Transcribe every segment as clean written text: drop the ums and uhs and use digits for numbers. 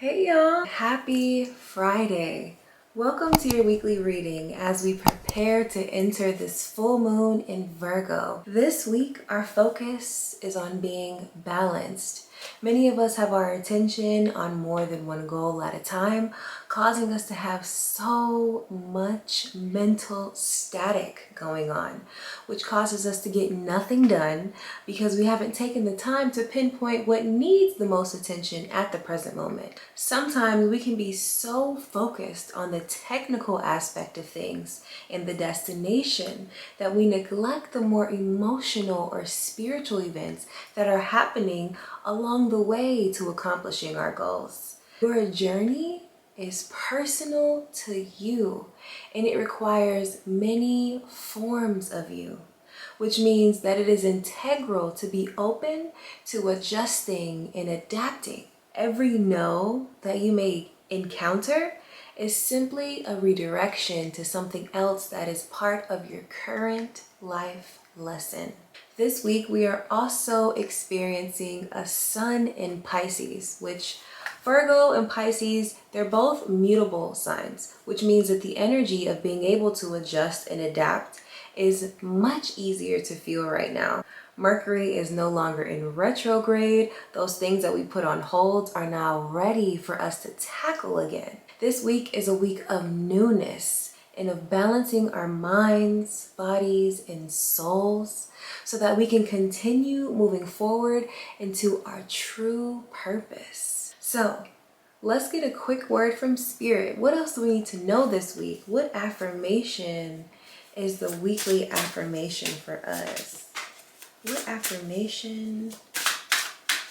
Hey y'all, happy Friday. Welcome to your weekly reading as we prepare to enter this full moon in Virgo. This week, our focus is on being balanced. Many of us have our attention on more than one goal at a time, causing us to have so much mental static going on, which causes us to get nothing done because we haven't taken the time to pinpoint what needs the most attention at the present moment. Sometimes we can be so focused on the technical aspect of things and the destination that we neglect the more emotional or spiritual events that are happening along the way to accomplishing our goals. Your journey is personal to you, and it requires many forms of you, which means that it is integral to be open to adjusting and adapting. Every no that you may encounter is simply a redirection to something else that is part of your current life lesson. This week, we are also experiencing a sun in Pisces, which Virgo and Pisces, they're both mutable signs, which means that the energy of being able to adjust and adapt is much easier to feel right now. Mercury is no longer in retrograde. Those things that we put on hold are now ready for us to tackle again. This week is a week of newness and of balancing our minds, bodies, and souls so that we can continue moving forward into our true purpose. So, let's get a quick word from Spirit. What else do we need to know this week? What affirmation is the weekly affirmation for us? What affirmation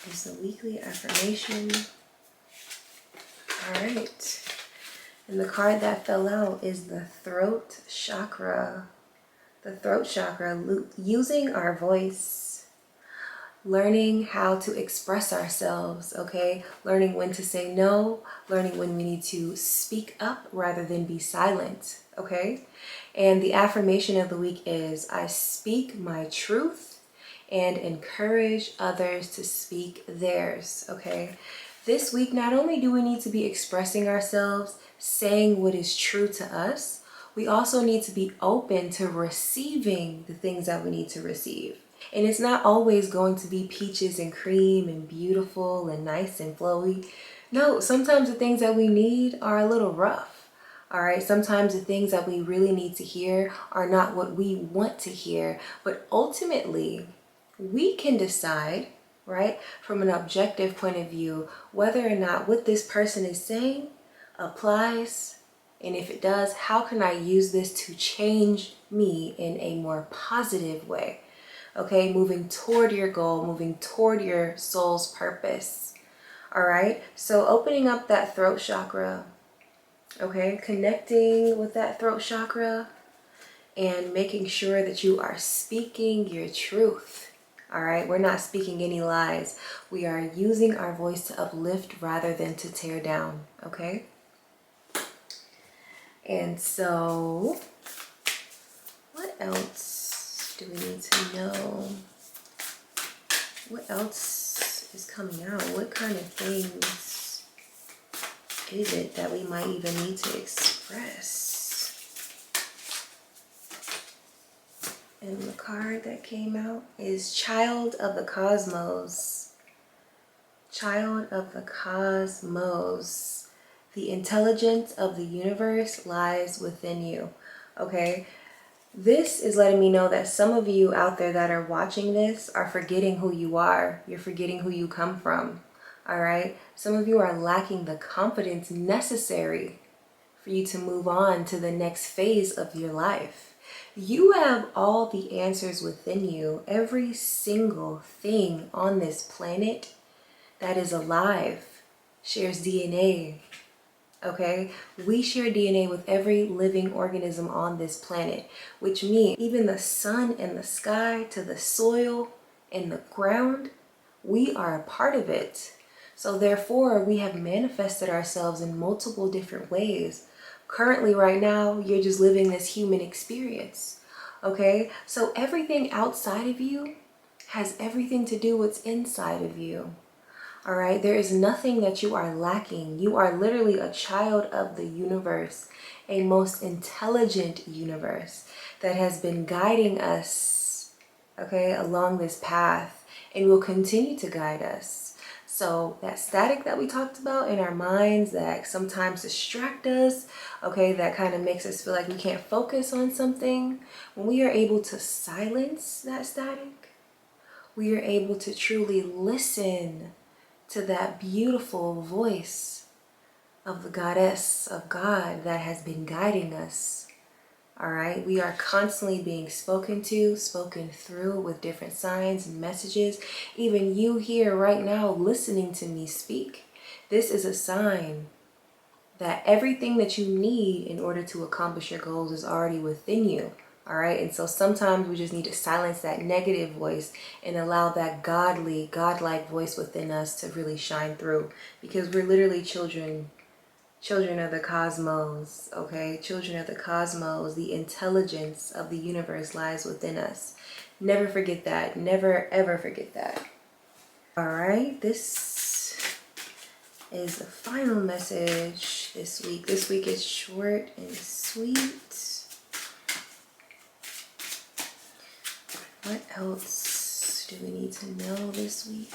is the weekly affirmation? All right. And the card that fell out is the throat chakra. The throat chakra, using our voice, learning how to express ourselves, okay? Learning when to say no, learning when we need to speak up rather than be silent, okay? And the affirmation of the week is, I speak my truth and encourage others to speak theirs, okay? This week, not only do we need to be expressing ourselves, saying what is true to us, we also need to be open to receiving the things that we need to receive. And it's not always going to be peaches and cream and beautiful and nice and flowy. No, sometimes the things that we need are a little rough. All right, sometimes the things that we really need to hear are not what we want to hear, but ultimately we can decide, right, from an objective point of view, whether or not what this person is saying applies. And if it does, how can I use this to change me in a more positive way? Okay, moving toward your goal, moving toward your soul's purpose. All right, so opening up that throat chakra, okay, connecting with that throat chakra and making sure that you are speaking your truth. All right, we're not speaking any lies. We are using our voice to uplift rather than to tear down, okay? And so, what else do we need to know? What else is coming out? What kind of things is it that we might even need to express? And the card that came out is Child of the Cosmos. Child of the Cosmos. The intelligence of the universe lies within you, okay? This is letting me know that some of you out there that are watching this are forgetting who you are. You're forgetting who you come from, all right? Some of you are lacking the confidence necessary for you to move on to the next phase of your life. You have all the answers within you. Every single thing on this planet that is alive shares DNA. Okay, we share DNA with every living organism on this planet, which means even the sun and the sky to the soil and the ground, we are a part of it. So therefore, we have manifested ourselves in multiple different ways. Currently, right now, you're just living this human experience. Okay, so everything outside of you has everything to do with what's inside of you. All right, there is nothing that you are lacking. You are literally a child of the universe, a most intelligent universe that has been guiding us, okay, along this path and will continue to guide us. So that static that we talked about in our minds that sometimes distract us, okay, that kind of makes us feel like we can't focus on something, when we are able to silence that static, we are able to truly listen to that beautiful voice of the goddess of God that has been guiding us. All right, we are constantly being spoken to, spoken through with different signs and messages. Even you here right now listening to me speak, this is a sign that everything that you need in order to accomplish your goals is already within you. All right, and so sometimes we just need to silence that negative voice and allow that godly, godlike voice within us to really shine through, because we're literally children of the cosmos, okay? Children of the cosmos. The intelligence of the universe lies within us. Never forget that. Never, ever forget that. All right, this is the final message this week. This week is short and sweet. What else do we need to know this week?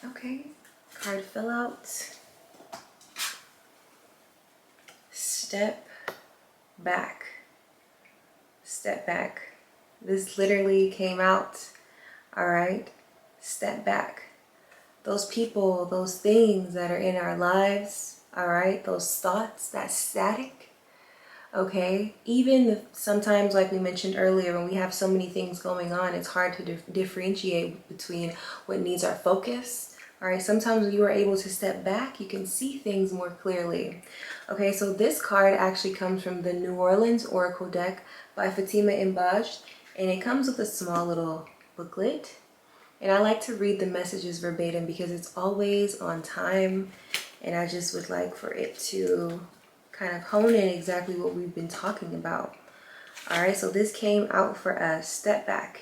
Okay, card fell out. Step back. Step back. This literally came out. All right, step back. Those people, those things that are in our lives, all right, those thoughts, that static, okay, even sometimes, like we mentioned earlier, when we have so many things going on, it's hard to differentiate between what needs our focus. All right, sometimes when you are able to step back, you can see things more clearly. Okay, so this card actually comes from the New Orleans Oracle deck by Fatima Imbaj, and it comes with a small little booklet. And I like to read the messages verbatim because it's always on time, and I just would like for it to kind of hone in exactly what we've been talking about. All right, so this came out for us, step back.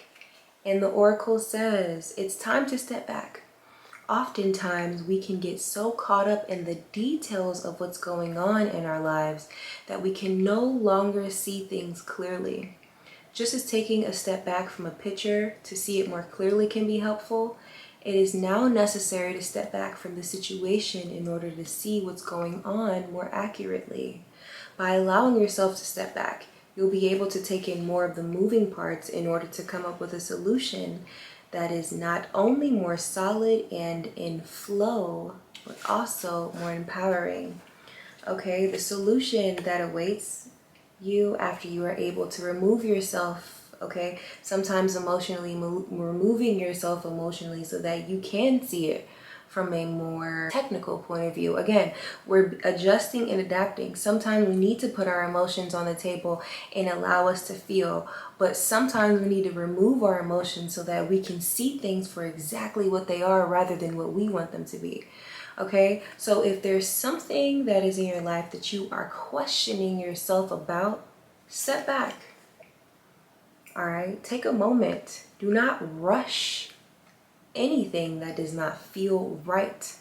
And the oracle says, it's time to step back. Oftentimes we can get so caught up in the details of what's going on in our lives that we can no longer see things clearly. Just as taking a step back from a picture to see it more clearly can be helpful, it is now necessary to step back from the situation in order to see what's going on more accurately. By allowing yourself to step back, you'll be able to take in more of the moving parts in order to come up with a solution that is not only more solid and in flow, but also more empowering. Okay, the solution that awaits you after you are able to remove yourself, okay, sometimes emotionally, removing yourself emotionally so that you can see it from a more technical point of view. Again, we're adjusting and adapting. Sometimes we need to put our emotions on the table and allow us to feel, but sometimes we need to remove our emotions so that we can see things for exactly what they are rather than what we want them to be. Okay, so if there's something that is in your life that you are questioning yourself about, step back. All right, take a moment. Do not rush anything that does not feel right.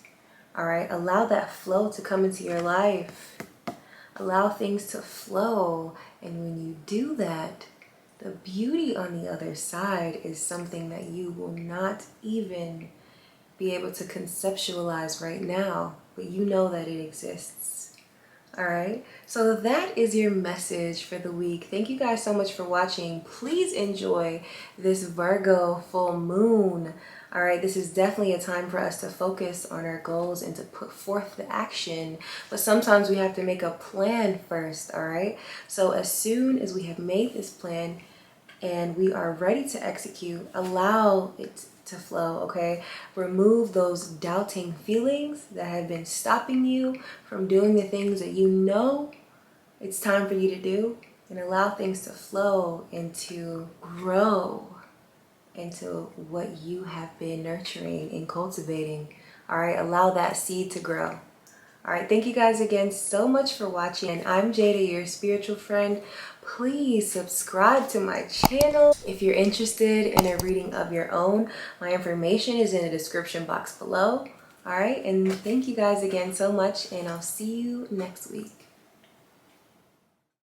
All right, allow that flow to come into your life. Allow things to flow. And when you do that, the beauty on the other side is something that you will not even be able to conceptualize right now, but you know that it exists. All right, so that is your message for the week. Thank you guys so much for watching. Please enjoy this Virgo full moon. All right, this is definitely a time for us to focus on our goals and to put forth the action, but sometimes we have to make a plan first. All right, so as soon as we have made this plan and we are ready to execute, allow it to flow, okay? Remove those doubting feelings that have been stopping you from doing the things that you know it's time for you to do, and allow things to flow and to grow into what you have been nurturing and cultivating. All right, allow that seed to grow. All right, thank you guys again so much for watching. And I'm Jada, your spiritual friend. Please subscribe to my channel. If you're interested in a reading of your own, my information is in the description box below. All right, and thank you guys again so much, and I'll see you next week.